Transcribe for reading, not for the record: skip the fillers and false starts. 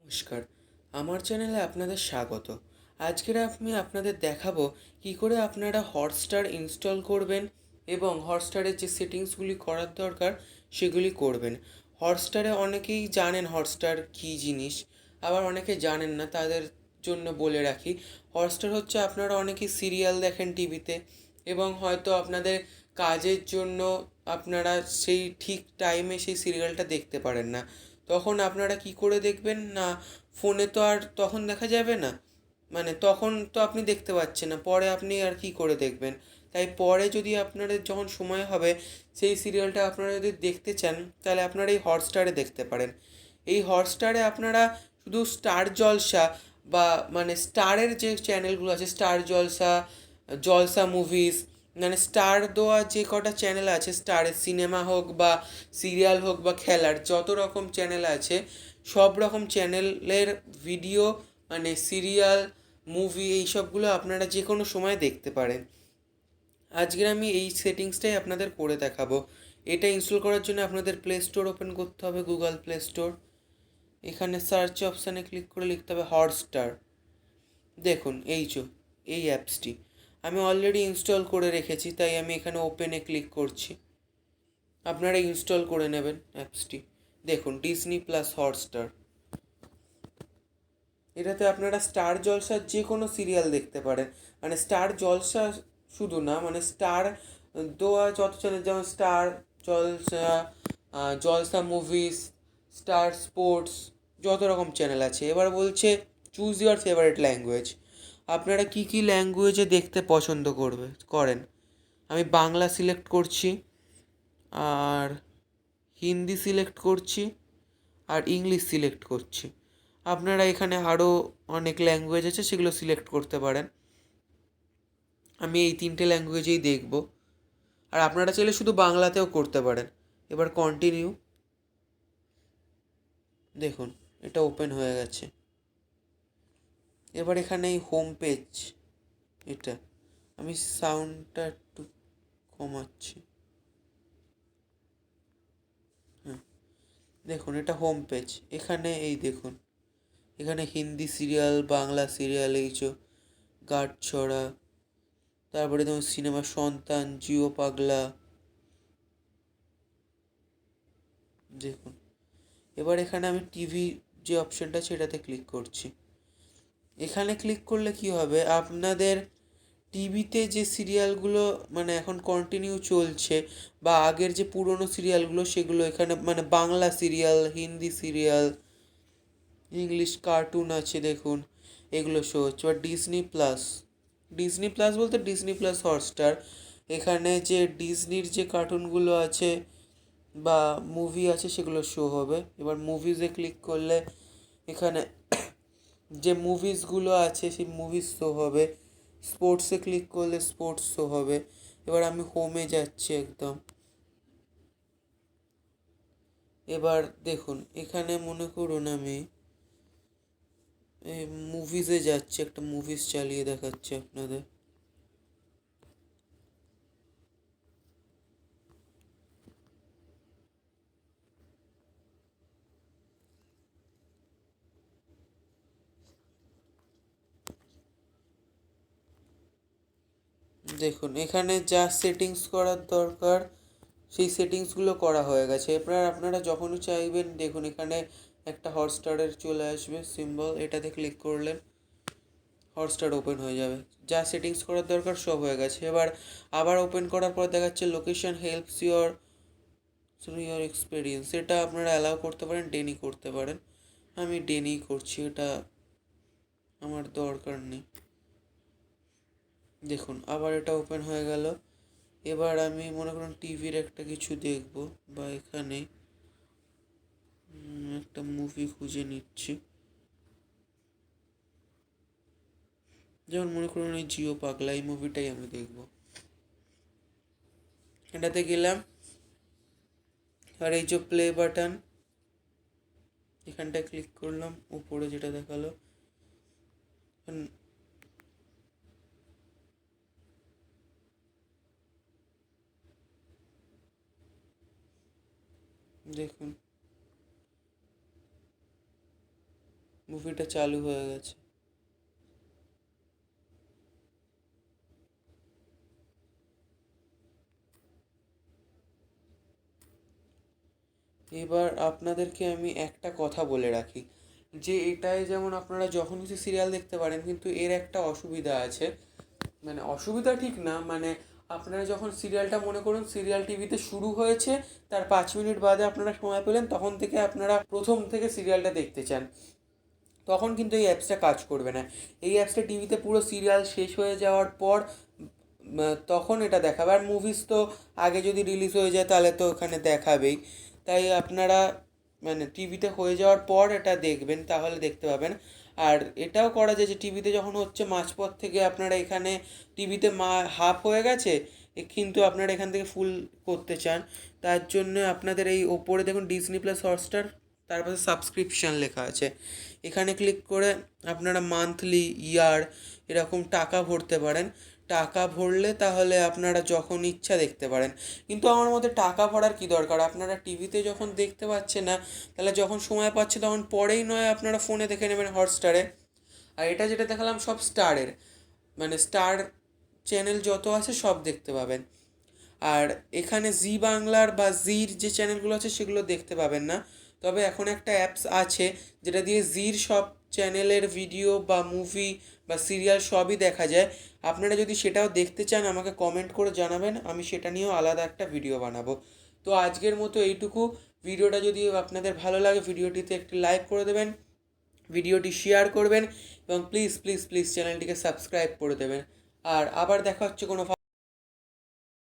নমস্কার, আমার চ্যানেলে আপনাদের স্বাগত। আজকের আমি আপনাদের দেখাবো কি করে আপনারা হটস্টার ইনস্টল করবেন এবং হটস্টারের যে সেটিংসগুলি করার দরকার সেগুলি করবেন। হটস্টারে অনেকেই জানেন হটস্টার কী জিনিস, আবার অনেকে জানেন না, তাদের জন্য বলে রাখি। হটস্টার হচ্ছে, আপনারা অনেকেই সিরিয়াল দেখেন টিভিতে এবং হয়তো আপনাদের কাজের জন্য আপনারা সেই ঠিক টাইমে সেই সিরিয়ালটা দেখতে পারেন না। তখন আপনারা কি করে দেখবেন না, ফোনে তো আর তখন দেখা যাবে না, মানে তখন তো আপনি দেখতে পাচ্ছেন না, পরে আপনি আর কি করে দেখবেন। তাই পরে যদি আপনাদের যখন সময় হবে সেই সিরিয়ালটা আপনারা যদি দেখতে চান, তাহলে আপনারা এই হটস্টারে দেখতে পারেন। এই হটস্টারে আপনারা শুধু স্টার জলসা বা মানে স্টারের যে চ্যানেলগুলো আছে, স্টার জলসা, জলসা মুভিজ, মানে স্টার দেওয়া যে কটা চ্যানেল আছে, স্টারের সিনেমা হোক বা সিরিয়াল হোক বা খেলার যত রকম চ্যানেল আছে, সব রকম চ্যানেলের ভিডিও, মানে সিরিয়াল, মুভি, এই সবগুলো আপনারা যে কোনো সময় দেখতে পারেন। আজকের আমি এই সেটিংসটাই আপনাদের করে দেখাবো। এটা ইনস্টল করার জন্য আপনাদের প্লে স্টোর ওপেন করতে হবে, গুগল প্লে স্টোর। এখানে সার্চ অপশানে ক্লিক করে লিখতে হবে হটস্টার। দেখুন এই অ্যাপসটি আমি অলরেডি ইনস্টল করে রেখেছি, তাই আমি এখানে ওপেনে ক্লিক করছি। আপনারা ইনস্টল করে নেবেন অ্যাপসটি। দেখুন, ডিজনি প্লাস হটস্টার, এটাতে আপনারা স্টার জলসার যে কোনো সিরিয়াল দেখতে পারেন। মানে স্টার জলসা শুধু না, মানে স্টার দেওয়া যত চ্যানেল, যেমন স্টার জলসা, জলসা মুভিজ, স্টার স্পোর্টস, যত রকম চ্যানেল আছে। এবার বলছে চুজ ইউর ফেভারিট ল্যাঙ্গুয়েজ। আপনারা কি কি ল্যাঙ্গুয়েজে দেখতে পছন্দ করেন। আমি বাংলা সিলেক্ট করছি, আর হিন্দি সিলেক্ট করছি, আর ইংলিশ সিলেক্ট করছি। আপনারা এখানে আরও অনেক ল্যাঙ্গুয়েজ আছে, সেগুলো সিলেক্ট করতে পারেন। আমি এই তিনটে ল্যাঙ্গুয়েজেই দেখব, আর আপনারা চাইলে শুধু বাংলাতেও করতে পারেন। এবার কন্টিনিউ। দেখুন, এটা ওপেন হয়ে গেছে। এবার এখানে এই হোম পেজ, এটা আমি সাউন্ডটা একটু কমাচ্ছি। হ্যাঁ, দেখুন এটা হোম পেজ। এখানে এই দেখুন, এখানে হিন্দি সিরিয়াল, বাংলা সিরিয়াল, গাঁটছড়া, তারপরে যেমন সিনেমা সন্তান, জিও পাগলা। দেখুন, এবার এখানে আমি টিভি যে অপশানটা আছে এটাতে ক্লিক করছি। এখানে ক্লিক করলে কি হবে, আপনাদের টিভিতে যে সিরিয়ালগুলো মানে এখন কন্টিনিউ চলছে, বা আগের যে পুরনো সিরিয়ালগুলো, সেগুলো এখানে, মানে Bangla serial, Hindi serial, English cartoon আছে, দেখুন এগুলো শো হচ্ছে। বা ডিজনি প্লাস, ডিজনি প্লাস বলতে ডিজনি প্লাস হটস্টার, এখানে যে ডিজনির যে কার্টুনগুলো আছে বা মুভি আছে সেগুলো শো হবে। এবার মুভিজে ক্লিক করলে এখানে যে মুভিসগুলো আছে সেই মুভিস শো হবে। স্পোর্টসে ক্লিক করলে স্পোর্টস শো হবে। এবার আমি হোমে যাচ্ছি একদম। এবার দেখুন, এখানে মনে করুন আমি মুভিসে যাচ্ছি, একটা মুভিস চালিয়ে দেখাচ্ছি আপনাদের। দেখুন, এখানে যা সেটিংস করার দরকার সেই সেটিংসগুলো করা হয়ে গেছে। এবার আপনারা যখনই চাইবেন, দেখুন এখানে একটা হটস্টারের চলে আসবে সিম্বল, এটাতে ক্লিক করলেন হটস্টার ওপেন হয়ে যাবে। যা সেটিংস করার দরকার সব হয়ে গেছে। এবার আবার ওপেন করার পর দেখাচ্ছে লোকেশন হেল্পস ইউর এক্সপিরিয়েন্স, এটা আপনারা অ্যালাউ করতে পারেন, ডেনি করতে পারেন। আমি ডেনি করছি, এটা আমার দরকার নেই। দেখুন, আবার এটা ওপেন হয়ে গেল। এবার আমি মনে করুন টিভির একটা কিছু দেখব, বা এখানে একটা মুভি খুঁজে নিচ্ছি। যেমন মনে করুন এই জিও পাগলা, এই মুভিটাই আমি দেখব। এটাতে গেলাম, আর এই যে প্লে বাটন, এখানটায় ক্লিক করলাম, উপরে যেটা দেখালো। দেখুন, মুভিটা চালু হয়ে গেছে। এবার আপনাদেরকে আমি একটা কথা বলে রাখি, যে এটাই যেমন আপনারা যখন কিছু সিরিয়াল দেখতে পারেন, কিন্তু এর একটা অসুবিধা আছে। মানে অসুবিধা ঠিক না, মানে আপনারা যখন সিরিয়ালটা, মনে করুন সিরিয়াল টিভিতে শুরু হয়েছে, তার 5 মিনিট বাদে আপনারা সময় পেলেন, তখন থেকে আপনারা প্রথম থেকে সিরিয়ালটা দেখতে চান, তখন কিন্তু এই অ্যাপসটা কাজ করবে না। এই অ্যাপসটা টিভিতে পুরো সিরিয়াল শেষ হয়ে যাওয়ার পর তখন এটা দেখাবে। আর মুভিজ তো আগে যদি রিলিজ হয়ে যায় তাহলে তো ওখানে দেখাবেই। তাই আপনারা মানে টিভিতে হয়ে যাওয়ার পর এটা দেখবেন, তাহলে দেখতে পাবেন। আর এটাও করা যায় যে টিভিতে যখন হচ্ছে মাঝপথ থেকে আপনারা এখানে টিভিতে হাফ হয়ে গেছে, কিন্তু আপনারা এখান থেকে ফুল করতে চান, তার জন্য আপনাদের এই ওপরে দেখুন ডিজনি প্লাস হটস্টার, তারপরে সাবস্ক্রিপশান লেখা আছে, এখানে ক্লিক করে আপনারা মান্থলি, ইয়ার এরকম টাকা ভরতে পারেন। টাকা ভরলে তাহলে আপনারা যখন ইচ্ছা দেখতে পারেন। কিন্তু আমার মতে টাকা ভরার কী দরকার, আপনারা টিভিতে যখন দেখতে পাচ্ছেন না, তাহলে যখন সময় পাচ্ছে তখন পরেই নয় আপনারা ফোনে দেখে নেবেন হটস্টারে। আর এটা যেটা দেখালাম সব স্টারের, মানে স্টার চ্যানেল যত আছে সব দেখতে পাবেন। আর এখানে জি বাংলার বা জির যে চ্যানেলগুলো আছে সেগুলো দেখতে পাবেন না। তবে এখন একটা অ্যাপস আছে যেটা দিয়ে জির সব চ্যানেলের ভিডিও বা মুভি বা সিরিয়াল সবই দেখা যায়। আপনারা যদি সেটাও দেখতে চান আমাকে কমেন্ট করে জানাবেন, আমি সেটা নিয়েও আলাদা একটা ভিডিও বানাবো। তো আজকের মতো এইটুকু। ভিডিওটা যদি আপনাদের ভালো লাগে ভিডিওটিতে একটি লাইক করে দেবেন, ভিডিওটি শেয়ার করবেন এবং প্লিজ প্লিজ প্লিজ চ্যানেলটিকে সাবস্ক্রাইব করে দেবেন। আর আবার দেখা হচ্ছে কোনো